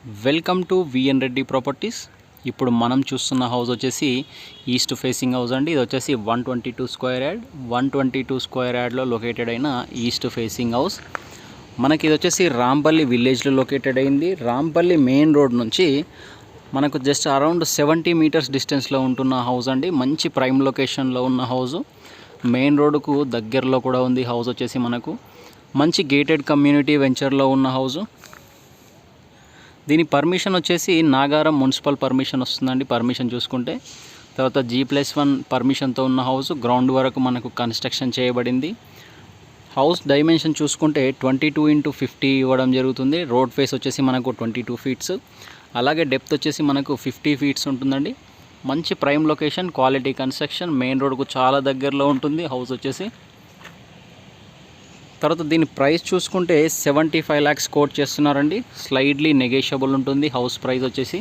Welcome to VN Reddy properties. ఇప్పుడు మనం చూస్తున్న హౌస్ వచ్చేసి ఈస్ట్ ఫేసింగ్ హౌస్ అండి. ఇది వచ్చేసి 122 స్క్వేర్ యార్డ్లో లొకేటెడ్ అయిన ఈస్ట్ ఫేసింగ్ హౌస్. మనకి ఇది వచ్చేసి రాంపల్లి విలేజ్లో లొకేటెడ్ అయింది. రాంపల్లి మెయిన్ రోడ్ నుంచి మనకు జస్ట్ అరౌండ్ 70 మీటర్స్ డిస్టెన్స్లో ఉంటున్న హౌస్ అండి. మంచి ప్రైమ్ లొకేషన్లో ఉన్న హౌస్, మెయిన్ రోడ్డుకు దగ్గరలో కూడా ఉంది. హౌస్ వచ్చేసి మనకు మంచి గేటెడ్ కమ్యూనిటీ వెంచర్లో ఉన్న హౌస్. దీని పర్మిషన్ వచ్చేసి నాగారం మున్సిపల్ పర్మిషన్ వస్తుందండి. పర్మిషన్ చూసుకుంటే తర్వాత G+1 పర్మిషన్తో ఉన్న హౌస్. గ్రౌండ్ వరకు మనకు కన్స్ట్రక్షన్ చేయబడింది. హౌస్ డైమెన్షన్ చూసుకుంటే 22x50 ఇవ్వడం జరుగుతుంది. రోడ్ ఫేస్ వచ్చేసి మనకు 22 ఫీట్స్, అలాగే డెప్త్ వచ్చేసి మనకు 50 ఫీట్స్ ఉంటుందండి. మంచి prime location, quality construction, main రోడ్కు చాలా దగ్గరలో ఉంటుంది హౌస్ వచ్చేసి. తర్వాత దీని ప్రైస్ చూసుకుంటే 75 lakhs కోట్ చేస్తున్నారండి. స్లైడ్లీ నెగోషియబుల్ ఉంటుంది హౌస్ ప్రైస్ వచ్చేసి.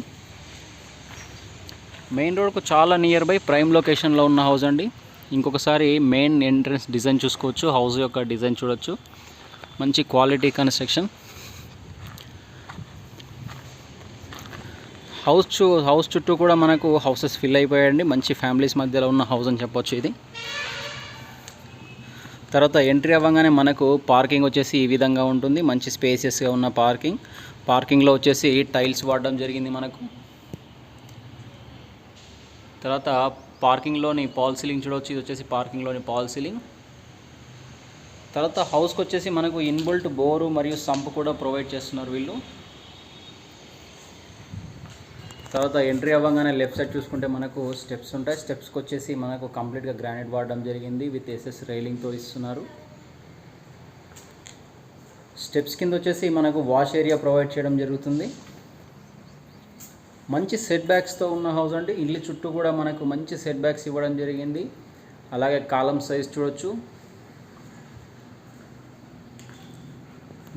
మెయిన్ రోడ్కు చాలా నియర్ బై ప్రైమ్ లొకేషన్లో ఉన్న హౌస్ అండి. ఇంకొకసారి మెయిన్ ఎంట్రన్స్ డిజైన్ చూసుకోవచ్చు, హౌస్ యొక్క డిజైన్ చూడొచ్చు. మంచి క్వాలిటీ కన్స్ట్రక్షన్. హౌస్ చుట్టూ కూడా మనకు హౌసెస్ ఫిల్ అయిపోయాయండి. మంచి ఫ్యామిలీస్ మధ్యలో ఉన్న హౌస్ అని చెప్పొచ్చు ఇది. తర్వాత ఎంట్రీ అవ్వగానే మనకు పార్కింగ్ వచ్చేసి ఈ విధంగా ఉంటుంది. మంచి స్పేసియస్గా ఉన్న పార్కింగ్లో వచ్చేసి టైల్స్ వాడడం జరిగింది మనకు. తర్వాత పార్కింగ్లోని పాల్ సీలింగ్ చూడవచ్చు. ఇది వచ్చేసి పార్కింగ్లోని పాల్ సీలింగ్. తర్వాత హౌస్కి వచ్చేసి మనకు ఇన్బుల్ట్ బోరు మరియు సంప్ కూడా ప్రొవైడ్ చేస్తున్నారు వీళ్ళు. తర్వాత ఎంట్రీ అవ్వగానే లెఫ్ట్ సైడ్ చూసుకుంటే మనకు స్టెప్స్ ఉంటాయి. స్టెప్స్కి వచ్చేసి మనకు కంప్లీట్గా గ్రానైట్ వాడడం జరిగింది విత్ SS రైలింగ్తో ఇస్తున్నారు. స్టెప్స్ కింద వచ్చేసి మనకు వాష్ ఏరియా ప్రొవైడ్ చేయడం జరుగుతుంది. మంచి సెట్ బ్యాక్స్తో ఉన్న హౌస్ అంటే ఇల్లు చుట్టూ కూడా మనకు మంచి సెట్ బ్యాక్స్ ఇవ్వడం జరిగింది. అలాగే కాలమ్ సైజ్ చూడొచ్చు.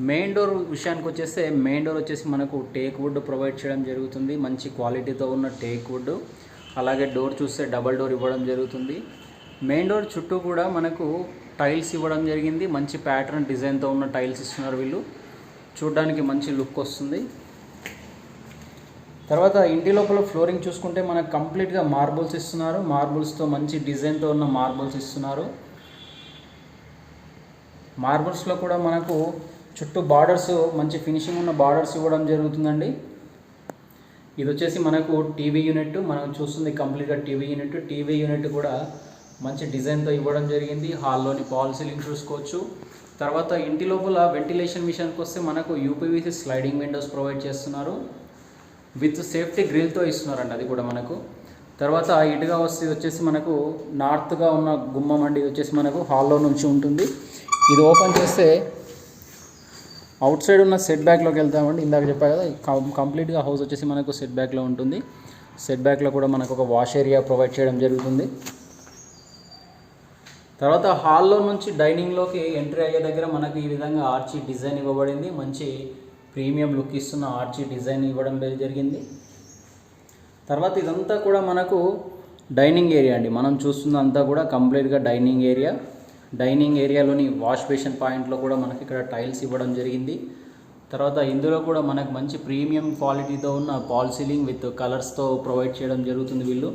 మెయిన్ డోర్ విషయానికి వచ్చేస్తే మెయిన్ డోర్ వచ్చేసి మనకు టేక్ వుడ్ ప్రొవైడ్ చేయడం జరుగుతుంది. మంచి క్వాలిటీతో ఉన్న టేక్ వుడ్. అలాగే డోర్ చూస్తే డబల్ డోర్ ఇవ్వడం జరుగుతుంది. మెయిన్ డోర్ చుట్టూ కూడా మనకు టైల్స్ ఇవ్వడం జరిగింది. మంచి ప్యాటర్న్ డిజైన్తో ఉన్న టైల్స్ ఇస్తున్నారు వీళ్ళు. చూడడానికి మంచి లుక్ వస్తుంది. తర్వాత ఇంటి లోపల ఫ్లోరింగ్ చూసుకుంటే మనకు కంప్లీట్గా మార్బుల్స్ ఇస్తున్నారు. మార్బుల్స్తో మంచి డిజైన్తో ఉన్న మార్బుల్స్ ఇస్తున్నారు. మార్బుల్స్లో కూడా మనకు చుట్టూ బార్డర్స్ మంచి ఫినిషింగ్ ఉన్న బార్డర్స్ ఇవ్వడం జరుగుతుందండి. ఇది వచ్చేసి మనకు టీవీ యూనిట్. మనం చూస్తుంది కంప్లీట్గా టీవీ యూనిట్ కూడా మంచి డిజైన్తో ఇవ్వడం జరిగింది. హాల్లోని పాల్ సీలింగ్ చూసుకోవచ్చు. తర్వాత ఇంటి లోపల వెంటిలేషన్ విషయానికి వస్తే మనకు UPVC స్లైడింగ్ విండోస్ ప్రొవైడ్ చేస్తున్నారు విత్ సేఫ్టీ గ్రిల్తో ఇస్తున్నారండి అది కూడా మనకు. తర్వాత ఇటుగా వచ్చేసి మనకు నార్త్గా ఉన్న గుమ్మం అండి. ఇది వచ్చేసి మనకు హాల్లో నుంచి ఉంటుంది. ఇది ఓపెన్ చేస్తే అవుట్ సైడ్ ఉన్న సెట్ బ్యాక్లోకి వెళ్తామండి. ఇందాక చెప్పా కదా, కంప్లీట్గా హౌస్ వచ్చేసి మనకు సెట్ బ్యాక్లో ఉంటుంది. సెట్ బ్యాక్లో కూడా మనకు ఒక వాష్ ఏరియా ప్రొవైడ్ చేయడం జరుగుతుంది. తర్వాత హాల్లో నుంచి డైనింగ్లోకి ఎంట్రీ అయ్యే దగ్గర మనకు ఈ విధంగా ఆర్చీ డిజైన్ ఇవ్వబడింది. మంచి ప్రీమియం లుక్ ఇస్తున్న ఆర్చీ డిజైన్ ఇవ్వడం జరిగింది. తర్వాత ఇదంతా కూడా మనకు డైనింగ్ ఏరియా అండి. మనం చూస్తున్నంతా కూడా కంప్లీట్గా డైనింగ్ ఏరియా. డైనింగ్ ఏరియాలోని వాష్ బేసిన్ పాయింట్లో కూడా మనకి ఇక్కడ టైల్స్ ఇవ్వడం జరిగింది. తర్వాత ఇందులో కూడా మనకు మంచి ప్రీమియం క్వాలిటీతో ఉన్న పాల్ సీలింగ్ విత్ కలర్స్తో ప్రొవైడ్ చేయడం జరుగుతుంది వీళ్ళు.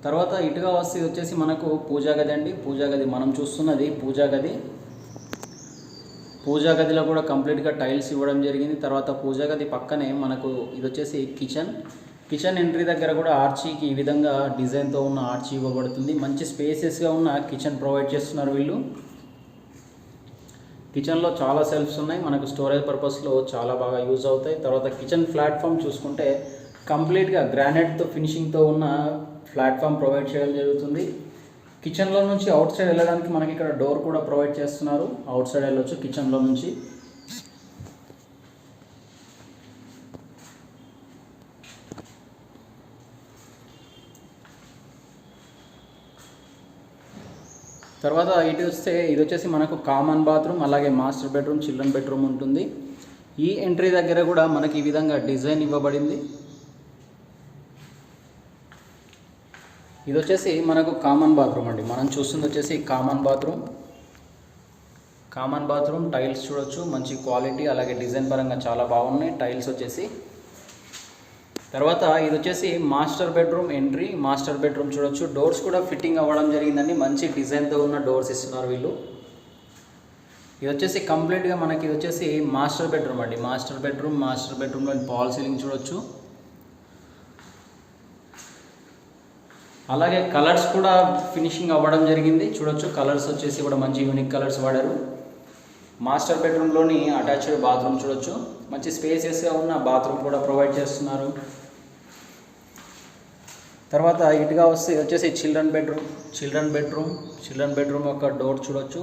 తర్వాత ఇటుగా వచ్చేసి మనకు పూజా గది అండి. పూజా గది మనం చూస్తున్నది పూజా గది. పూజా గదిలో కూడా కంప్లీట్గా టైల్స్ ఇవ్వడం జరిగింది. తర్వాత పూజా గది పక్కనే మనకు ఇది వచ్చేసి కిచెన్ ఎంట్రీ దగ్గర కూడా ఆర్చీకి ఈ విధంగా డిజైన్తో ఉన్న ఆర్చీ ఇవ్వబడుతుంది. మంచి స్పేసెస్గా ఉన్న కిచెన్ ప్రొవైడ్ చేస్తున్నారు వీళ్ళు. కిచెన్లో చాలా సెల్ఫ్స్ ఉన్నాయి. మనకు స్టోరేజ్ పర్పస్లో చాలా బాగా యూజ్ అవుతాయి. తర్వాత కిచెన్ ప్లాట్ఫామ్ చూసుకుంటే కంప్లీట్గా గ్రానైట్తో ఫినిషింగ్తో ఉన్న ప్లాట్ఫామ్ ప్రొవైడ్ చేయడం జరుగుతుంది. కిచెన్లో నుంచి అవుట్ సైడ్ వెళ్ళడానికి మనకి ఇక్కడ డోర్ కూడా ప్రొవైడ్ చేస్తున్నారు. అవుట్ సైడ్ వెళ్ళొచ్చు కిచెన్లో నుంచి. తర్వాత ఇటు వస్తే ఇది వచ్చేసి మనకు కామన్ బాత్రూమ్, అలాగే మాస్టర్ బెడ్రూమ్, చిల్డ్రన్ బెడ్రూమ్ ఉంటుంది. ఈ ఎంట్రీ దగ్గర కూడా మనకి ఈ విధంగా డిజైన్ ఇవ్వబడింది. ఇది వచ్చేసి మనకు కామన్ బాత్రూమ్ అండి. మనం చూస్తుంది వచ్చేసి common bathroom. Common bathroom tiles చూడొచ్చు, మంచి క్వాలిటీ, అలాగే డిజైన్ పరంగా చాలా బాగున్నాయి టైల్స్ వచ్చేసి. తర్వాత ఇది వచ్చేసి master bedroom entry. Master bedroom చూడొచ్చు, డోర్స్ కూడా ఫిట్టింగ్ అవ్వడం జరిగిందండి. మంచి డిజైన్తో ఉన్న డోర్స్ ఇస్తున్నారు వీళ్ళు. ఇది వచ్చేసి కంప్లీట్గా మనకి ఇది వచ్చేసి మాస్టర్ బెడ్రూమ్ అండి. మాస్టర్ బెడ్రూమ్లో ఫాల్ సీలింగ్ చూడొచ్చు. అలాగే కలర్స్ కూడా ఫినిషింగ్ అవ్వడం జరిగింది చూడొచ్చు. కలర్స్ వచ్చేసి కూడా మంచి యూనిక్ కలర్స్ వాడారు. మాస్టర్ బెడ్రూమ్లోని అటాచ్డ్ బాత్రూమ్ చూడొచ్చు, మంచి స్పేసెస్గా ఉన్న బాత్రూమ్ కూడా ప్రొవైడ్ చేస్తున్నారు. తర్వాత ఇటుగా వస్తే ఇది వచ్చేసి చిల్డ్రన్ బెడ్రూమ్ యొక్క డోర్ చూడొచ్చు.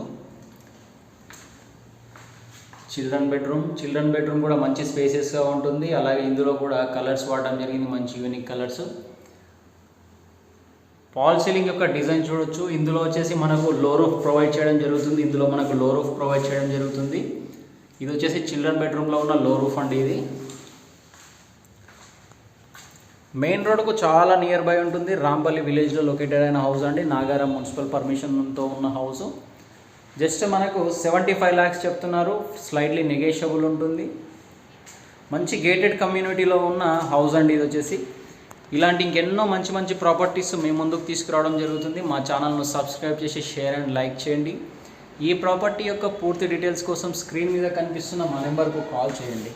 చిల్డ్రన్ బెడ్రూమ్ కూడా మంచి స్పేసెస్గా ఉంటుంది. అలాగే ఇందులో కూడా కలర్స్ వాడడం జరిగింది, మంచి యూనిక్ కలర్స్. ఫాల్ సీలింగ్ యొక్క డిజైన్ చూడొచ్చు. ఇందులో వచ్చేసి మనకు లో రూఫ్ ప్రొవైడ్ చేయడం జరుగుతుంది. ఇది వచ్చేసి చిల్డ్రన్ బెడ్రూమ్లో ఉన్న లో రూఫ్ అండి. ఇది మెయిన్ రోడ్కు చాలా నియర్ బై ఉంటుంది. రాంపల్లి విలేజ్లో లొకేటెడ్ అయిన హౌస్ అండి. నాగారం మున్సిపల్ పర్మిషన్తో ఉన్న హౌస్. జస్ట్ మనకు 75 lakhs చెప్తున్నారు, స్లైడ్లీ నెగోషియబుల్ ఉంటుంది. మంచి గేటెడ్ కమ్యూనిటీలో ఉన్న హౌస్ అండి ఇది వచ్చేసి. ఇలాంటి ఇంకెన్నో మంచి ప్రాపర్టీస్ మీ ముందుకు తీసుకురావడం జరుగుతుంది. మా ఛానల్ను సబ్స్క్రైబ్ చేసి షేర్ అండ్ లైక్ చేయండి. ఈ ప్రాపర్టీ యొక్క పూర్తి డీటెయిల్స్ కోసం స్క్రీన్ మీద కనిపిస్తున్న మా నెంబర్కు కాల్ చేయండి.